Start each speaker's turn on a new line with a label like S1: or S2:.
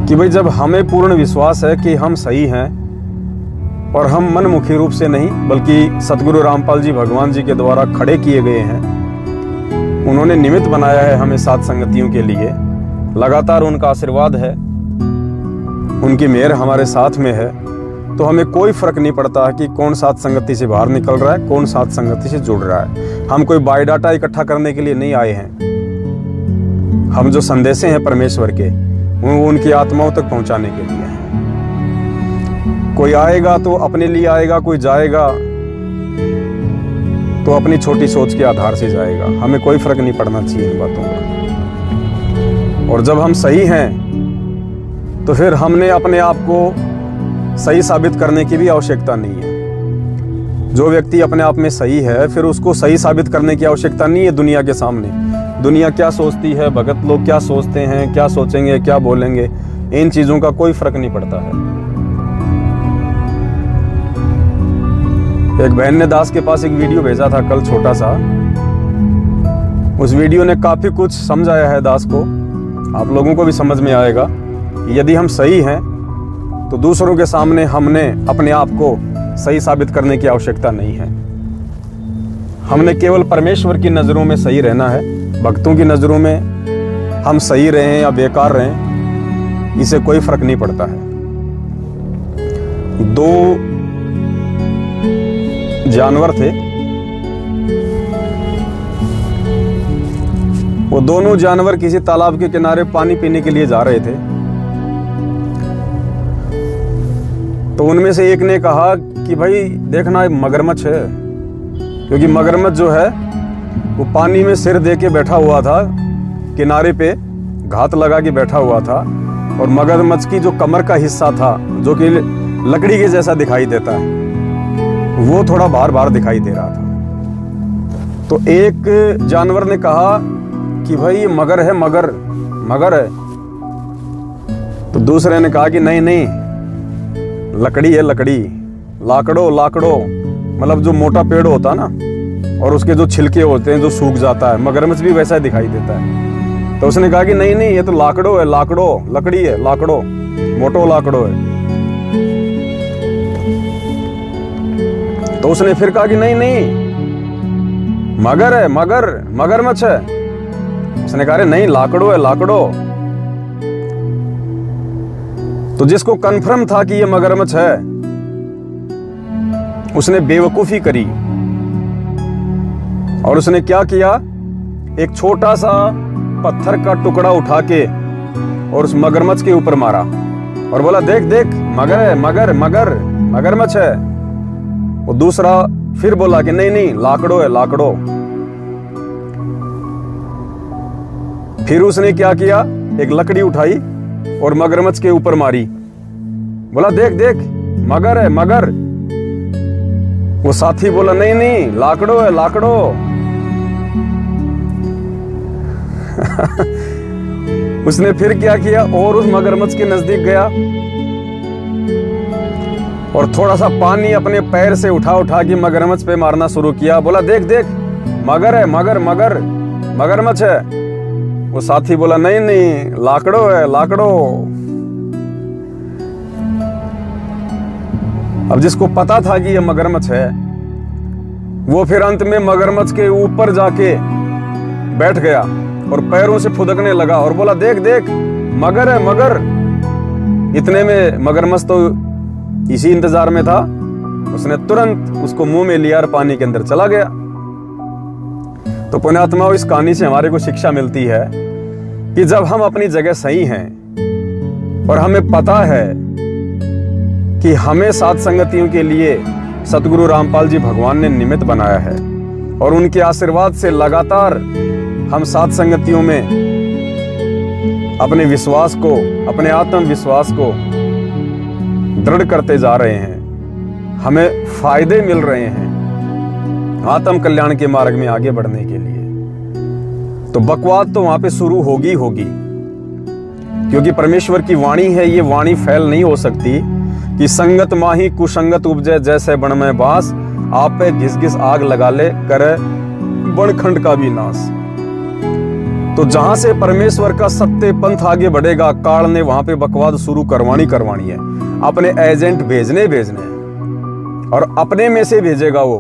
S1: कि भाई जब हमें पूर्ण विश्वास है कि हम सही हैं और हम मनमुखी रूप से नहीं बल्कि सतगुरु रामपाल जी भगवान जी के द्वारा खड़े किए गए हैं, उन्होंने निमित्त बनाया है हमें साथ संगतियों के लिए, लगातार उनका आशीर्वाद है, उनकी मेहर हमारे साथ में है, तो हमें कोई फर्क नहीं पड़ता कि कौन साथ संगति से बाहर निकल रहा है, कौन साथ संगति से जुड़ रहा है। हम कोई बायोडाटा इकट्ठा करने के लिए नहीं आए हैं। हम जो संदेशे हैं परमेश्वर के वो उनकी आत्माओं तक पहुंचाने के लिए हैं। कोई आएगा तो अपने लिए आएगा, कोई जाएगा तो अपनी छोटी सोच के आधार से जाएगा। हमें कोई फर्क नहीं पड़ना चाहिए इन बातों का। और जब हम सही हैं तो फिर हमने अपने आप को सही साबित करने की भी आवश्यकता नहीं है। जो व्यक्ति अपने आप में सही है फिर उसको सही साबित करने की आवश्यकता नहीं है दुनिया के सामने। दुनिया क्या सोचती है, भगत लोग क्या सोचते हैं, क्या सोचेंगे, क्या बोलेंगे, इन चीजों का कोई फर्क नहीं पड़ता है। एक बहन ने दास के पास एक वीडियो भेजा था कल, छोटा सा। उस वीडियो ने काफी कुछ समझाया है दास को। आप लोगों को भी समझ में आएगा कि यदि हम सही हैं तो दूसरों के सामने हमने अपने आप को सही साबित करने की आवश्यकता नहीं है। हमने केवल परमेश्वर की नज़रों में सही रहना है। भक्तों की नज़रों में हम सही रहें या बेकार रहें, इसे कोई फर्क नहीं पड़ता है। दो जानवर थे, वो दोनों जानवर किसी तालाब के किनारे पानी पीने के लिए जा रहे थे। तो उनमें से एक ने कहा कि भाई देखना एक मगरमच्छ है, क्योंकि मगरमच्छ जो है वो पानी में सिर दे के बैठा हुआ था, किनारे पे घात लगा के बैठा हुआ था, और मगरमच्छ की जो कमर का हिस्सा था जो कि लकड़ी के जैसा दिखाई देता है वो थोड़ा बार बार दिखाई दे रहा था। तो एक जानवर ने कहा कि भाई ये मगर है, मगर है। तो दूसरे ने कहा कि नहीं नहीं, लकड़ी है, लकड़ी, लाकड़ो मतलब जो मोटा पेड़ होता ना और उसके जो छिलके होते हैं जो सूख जाता है, मगरमच्छ भी वैसा दिखाई देता है। तो उसने कहा कि नहीं नहीं, ये तो लाकड़ो है, लकड़ी है, लाकड़ो, मोटो लाकड़ो है। तो उसने फिर कहा कि नहीं नहीं, मगर है, मगरमच्छ है। उसने कहा नहीं, लाकड़ो है, लाकड़ो। तो जिसको कन्फर्म था कि ये मगरमच्छ है उसने बेवकूफी करी और उसने क्या किया, एक छोटा सा पत्थर का टुकड़ा उठा के और उस मगरमच्छ के ऊपर मारा और बोला देख देख, मगर है, मगरमच्छ है। और दूसरा फिर बोला कि नहीं नहीं, लाकड़ो है, लाकड़ो। फिर उसने क्या किया, एक लकड़ी उठाई और मगरमच्छ के ऊपर मारी, बोला देख देख, मगर है, मगर। वो साथी बोला नहीं नहीं, लाकड़ो है, लाकड़ो। उसने फिर क्या किया और उस मगरमच्छ के नजदीक गया और थोड़ा सा पानी अपने पैर से उठा के मगरमच्छ पे मारना शुरू किया, बोला देख देख, मगर है, मगरमच्छ है। वो साथी बोला नहीं नहीं, लाकड़ो है, लाकड़ो। अब जिसको पता था कि ये मगरमच्छ है वो फिर अंत में मगरमच्छ के ऊपर जाके बैठ गया और पैरों से फुदकने लगा और बोला देख देख, मगर है, मगर। इतने में मगरमच्छ तो इसी इंतजार में था, उसने तुरंत उसको मुंह में लिया और पानी के अंदर चला गया। तो पुण्यात्माओं, इस कहानी से हमारे को शिक्षा मिलती है कि जब हम अपनी जगह सही हैं और हमें पता है कि हमें साथ संगतियों के लिए सतगुरु रामपाल जी भगवान ने निमित्त बनाया है और उनके आशीर्वाद से लगातार हम साथ संगतियों में अपने विश्वास को, अपने आत्मविश्वास को दृढ़ करते जा रहे हैं, हमें फायदे मिल रहे हैं आत्म कल्याण के मार्ग में आगे बढ़ने के लिए। तो बकवाद तो वहां पे शुरू होगी, क्योंकि परमेश्वर की वाणी है। ये वाणी फैल नहीं हो सकती कि संगत माही कुसंगत उपजे जैसे बन में बास, आप पे घिस घिस आग लगा ले करे बनखंड का भी नाश। तो जहां से परमेश्वर का सत्य पंथ आगे बढ़ेगा, काल ने वहां पे बकवाद शुरू करवानी है, अपने एजेंट भेजने हैं और अपने में से भेजेगा वो।